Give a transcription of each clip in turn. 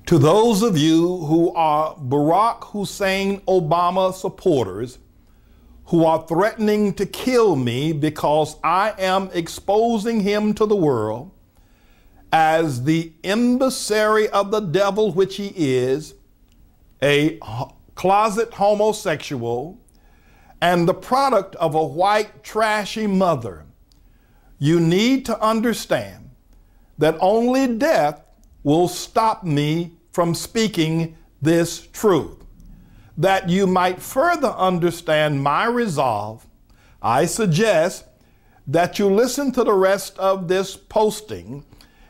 To those of you who are Barack Hussein Obama supporters who are threatening to kill me because I am exposing him to the world as the emissary of the devil, which he is, a closet homosexual, and the product of a white trashy mother, you need to understand that only death will stop me from speaking this truth. That you might further understand my resolve, I suggest that you listen to the rest of this posting,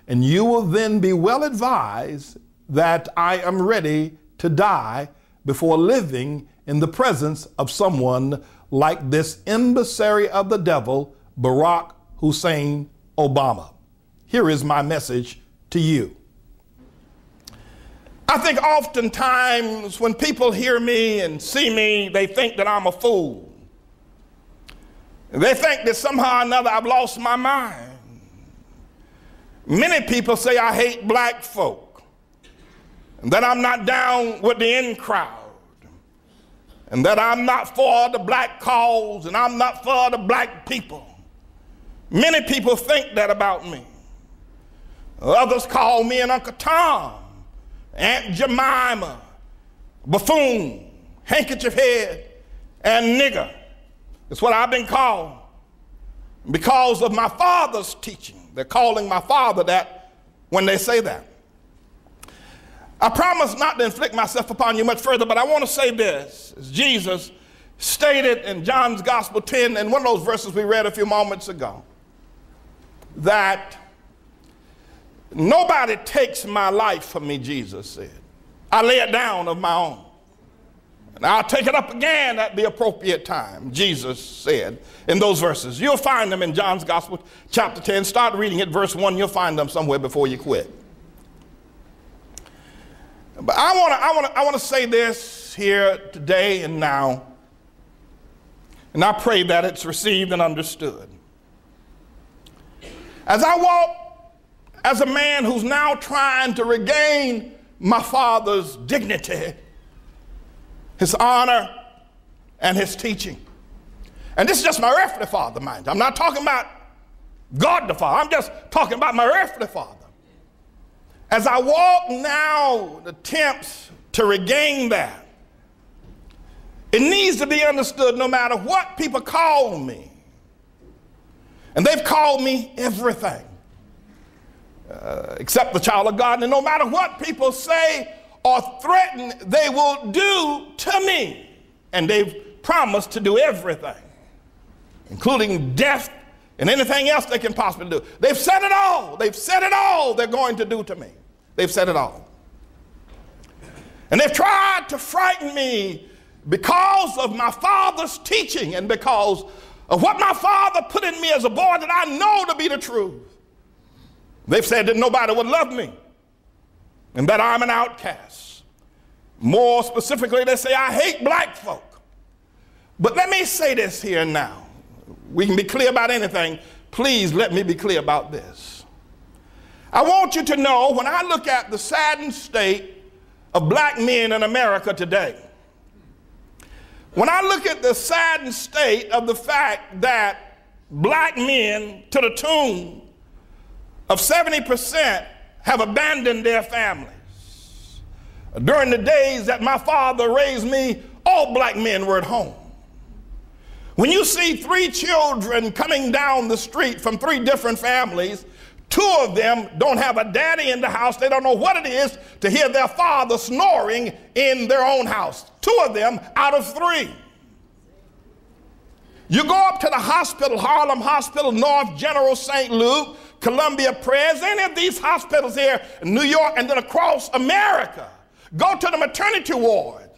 and you will then be well advised that I am ready to die before living in the presence of someone like this emissary of the devil, Barack Hussein Obama. Here is my message to you. I think oftentimes when people hear me and see me, they think that I'm a fool. They think that somehow or another I've lost my mind. Many people say I hate black folk, and that I'm not down with the in crowd, and that I'm not for the black cause, and I'm not for the black people. Many people think that about me. Others call me an Uncle Tom, Aunt Jemima, buffoon, handkerchief head, and nigger. It's what I've been called because of my father's teaching. They're calling my father that when they say that. I promise not to inflict myself upon you much further, but I want to say this. As Jesus stated in John's Gospel 10, and one of those verses we read a few moments ago, that nobody takes my life from me, Jesus said. I lay it down of my own, and I'll take it up again at the appropriate time, Jesus said in those verses. You'll find them in John's Gospel, chapter 10. Start reading it, verse 1. You'll find them somewhere before you quit. But I want to say this here today and now, and I pray that it's received and understood. As I walk as a man who's now trying to regain my father's dignity, his honor, and his teaching. And this is just my earthly father, mind you. I'm not talking about God the Father. I'm just talking about my earthly father. As I walk now, the attempts to regain that, it needs to be understood no matter what people call me. And they've called me everything. Except the child of God, and no matter what people say or threaten, they will do to me. And they've promised to do everything, including death and anything else they can possibly do. They've said it all. They've said it all they're going to do to me. They've said it all. And they've tried to frighten me because of my father's teaching and because of what my father put in me as a boy that I know to be the truth. They've said that nobody would love me and that I'm an outcast. More specifically, they say I hate black folk. But let me say this here now. We can be clear about anything. Please let me be clear about this. I want you to know, when I look at the saddened state of black men in America today, when I look at the saddened state of the fact that black men, to the tune of 70%, have abandoned their families. During the days that my father raised me, all black men were at home. When you see 3 children coming down the street from 3 different families, 2 of them don't have a daddy in the house. They don't know what it is to hear their father snoring in their own house. 2 of them out of 3. You go up to the hospital, Harlem Hospital, North General St. Luke, Columbia Prayers, any of these hospitals here in New York and then across America. Go to the maternity ward.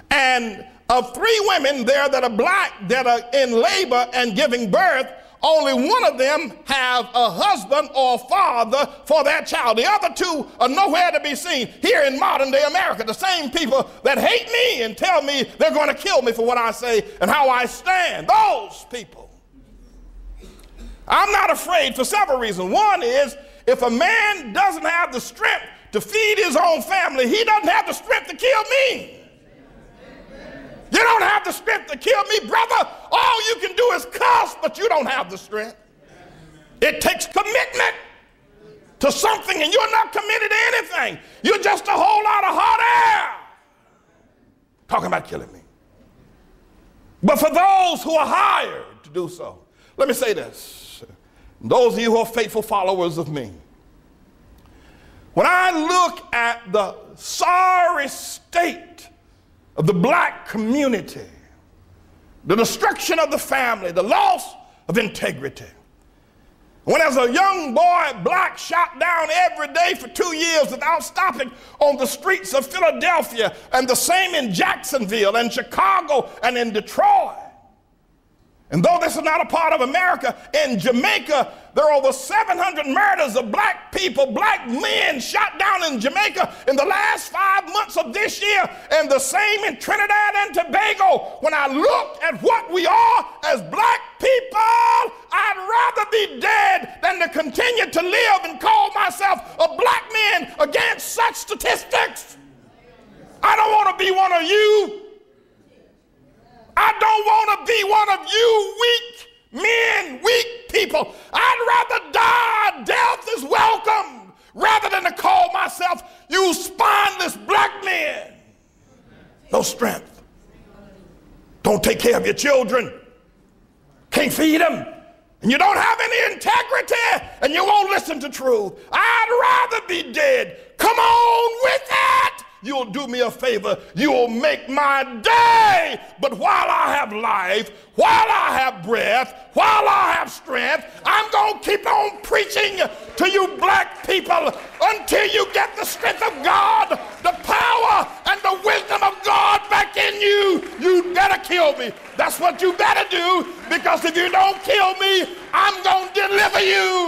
And of 3 women there that are black that are in labor and giving birth, only 1 of them have a husband or a father for that child. The other 2 are nowhere to be seen here in modern day America. The same people that hate me and tell me they're going to kill me for what I say and how I stand. Those people. I'm not afraid for several reasons. One is, if a man doesn't have the strength to feed his own family, he doesn't have the strength to kill me. You don't have the strength to kill me, brother. All you can do is cuss, but you don't have the strength. It takes commitment to something, and you're not committed to anything. You're just a whole lot of hot air talking about killing me. But for those who are hired to do so, let me say this. Those of you who are faithful followers of me, when I look at the sorry state of the black community, the destruction of the family, the loss of integrity, when as a young boy, black shot down every day for 2 years without stopping on the streets of Philadelphia, and the same in Jacksonville and Chicago and in Detroit. And though this is not a part of America, in Jamaica, there are over 700 murders of black people, black men shot down in Jamaica in the last 5 months of this year, and the same in Trinidad and Tobago. When I look at what we are as black people, I'd rather be dead than to continue to live and call myself a black man against such statistics. I don't want to be one of you. I don't want to be one of you weak men, weak people. I'd rather die. Death is welcome rather than to call myself you spineless black men. No strength. Don't take care of your children. Can't feed them. And you don't have any integrity, and you won't listen to truth. I'd rather be dead. Come on with it. You'll do me a favor. You'll make my day. But while I have life, while I have breath, while I have strength, I'm going to keep on preaching to you black people until you get the strength of God, the power and the wisdom of God back in you. You better kill me. That's what you better do, because if you don't kill me, I'm going to deliver you.